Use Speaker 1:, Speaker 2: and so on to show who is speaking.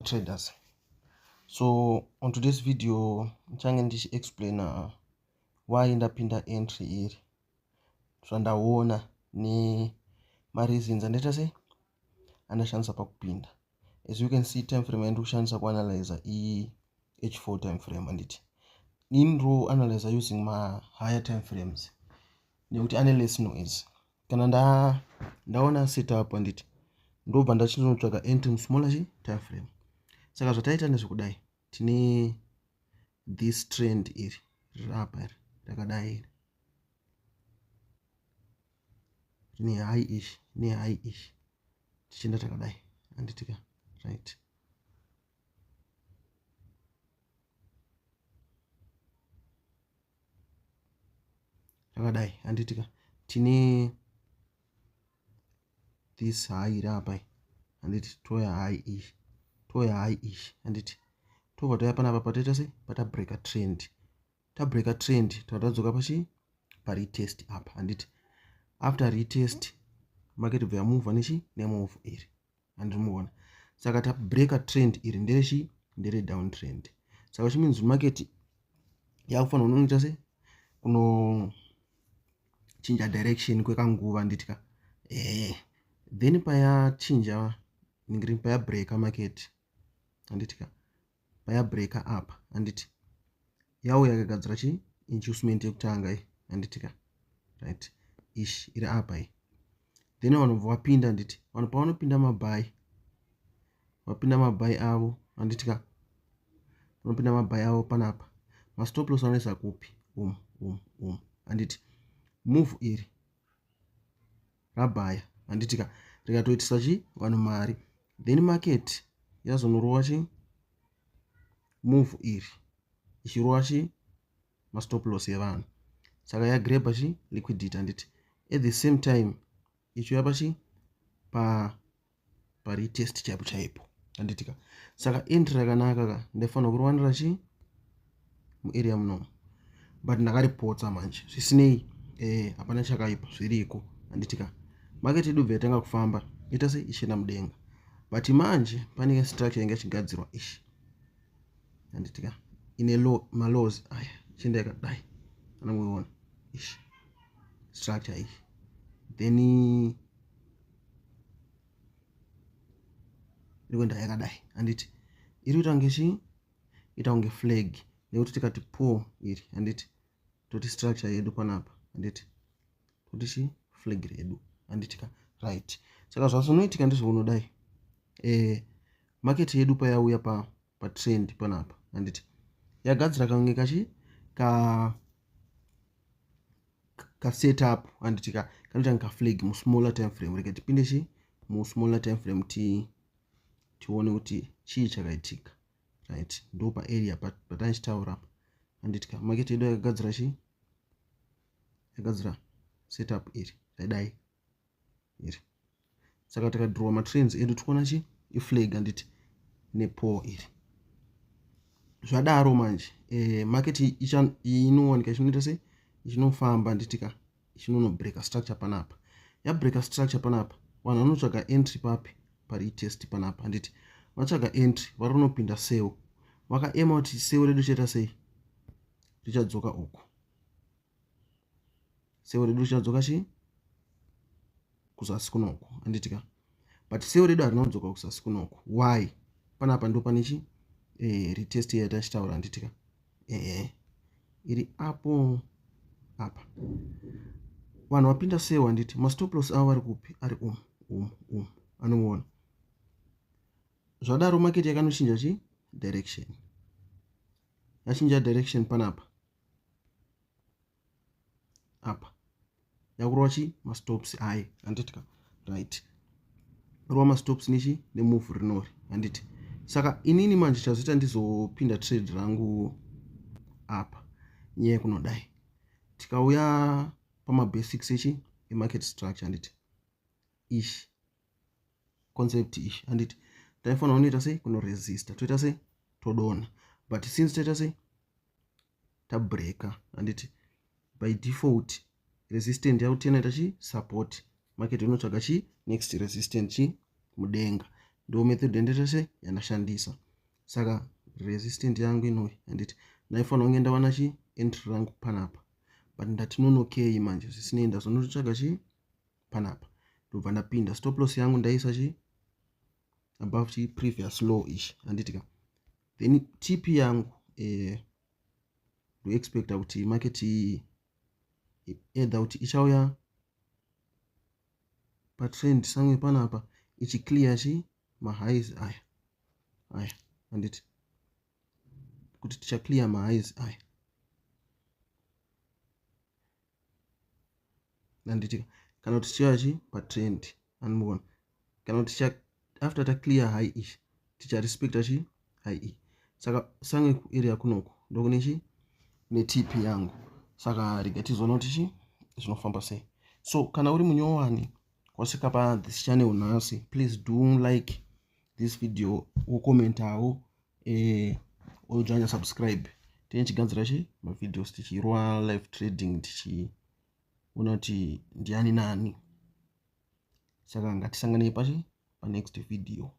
Speaker 1: traders. So on today's video nchange ndichi explain why ndapinda entry iri zvandaona ni reasons andaita sei andashandisa pakupinda. As you can see, time frame yandu kushandisa kuanalyze H4 time frame anditi nindro analyze using higher time frames nekuti ane less noise. Kana ndaona setup anditi ndobva ndachinotsvaga entry smaller time frame. Saka zvataita ndezvekudai, tine this trend iri apa iri rakadai iri tine high ish tichienda takadai anditika right. Takadai anditika tine this high iri apa anditi toya high ish anditi tobva toya panapa patoita sei pata break a trend. Ta break a trend tatadzoka pachi paretest apa anditi after retest market bva move nechi nemove iri andinomuona. Saka ta break a trend iri nderechi ndere down trend. Saka which means market yakufanira unoita sei kuno change direction kwekanguva anditika then paya chinja ningiri paya break market anditika paya break up anditi yawo yakagadzira chi inducement yekutanga iyi anditika right ish iri apa iyi. Then vanobva wapinda anditi vanhu pavanopinda mabai wapinda mabai avo anditika vanopinda mabai avo panapa mastop loss anoisa kupi anditi move iri rabhaya anditika rikatoitisa chi vanhu mari, then market yazonorowa chi move iri ichirowa chi mastop loss yevanhu. Saka yagreba chi liquidity anditi at the same time ichiuya pachi paretest chaipo chaipo anditika. Saka entry rakanaka ka ndafanira kuriwanira chi muarea munomu, but ndakaripotsa manje zvisinei hapana chakaipa zviriko anditika. Market yedu bva yatanga kufamba ita sei ichienda mudenga, but manje pane structure inge chigadzirwa ishi anditika ine malows aya chienda yakadai anomuona ishi structure iyi then irikwenda yakadai anditi iri kuita ngechi ita kunge flag nekuti tikati pull iri anditi toti structure yedu panapa anditi toti chi flag redu anditika right. Saka zvazvinoitika ndezvounodai market yedu payauya pa trend panapa anditi yagadzira kange kachi ka setup anditika kanoita ka flag mu smaller time frame reke tipinde chi mu smaller time frame tione kuti chii chakaitika right. Ndo pa area patanichitaura anditika market yedu yakagadzira chi yakagadzira setup iri dai iri. Saka tikadraw matrends edu tikuona chi iflag anditi nepo iri zvadaro manje market inowanika chinoita sei ichinofamba anditika ichinono break a structure panapa. Ya break a structure panapa vanhu vanotsvaga entry papi paretest panapa anditi vatsvaga entry vari kunopinda sell vakaema kuti sell redu chaita sei richadzoka uku sell redu richadzoka chi kuzasi kunoku anditika, but sell redu harina kudzoka kuzasi kunoku. Why? Panapa ndo pane chi retest yatachitaura anditika iri apo apa vanhu vapinda sell anditi mastop loss avo ari kupi ari anomuona. Zvadaro market yakanochinja chi direction yachinja direction panapa apa yakurova chi mastops aya anditika right rova mastops nichi nemove rinori anditi. Saka inini manje chazoita ndizopinda trade rangu apa nyaya yekunodai tikauya pamabasics echi emarket structure anditi ishi concept ishi anditi taifanira unoita sei kuno resist toita sei todona, but since toita sei tabreaka anditi by default resistance yautena ita chi support market inotsvaga chi next resistance chi mudenga ndo method yandita yanashandisa. Saka resistant yangu inoyi anditi naifana kunge ndawana chi entry rangu panapa, but ndati nonokei manje zvisinei ndazonotsvaga chi panapa, ndobva ndapinda. Stop loss yangu ndaisa chi above chi previous low ish anditika. Then TP yangu do expect kuti market either kuti ichauya pa trend samwe panapa ichi clear chi ma highs aya anditi kuti ticha clear ma highs aya anditi kana kuti ticha chi pa trend anmuona kana kuti ticha after ta clear high ish ticha respect chi high e. Saka samwe ku area kunoko ndokune chi ne TP yangu. Saka rigatizoona kuti chi zvinofamba sei. So kana uri munyowani wasvika pa this channel nhasi, please do like this video, comment awo ojoin subscribe. Tichigadzira chi ma videos tichirwa live trading tichiona kuti ndiani nani. Saka ngatisanganei pa next video.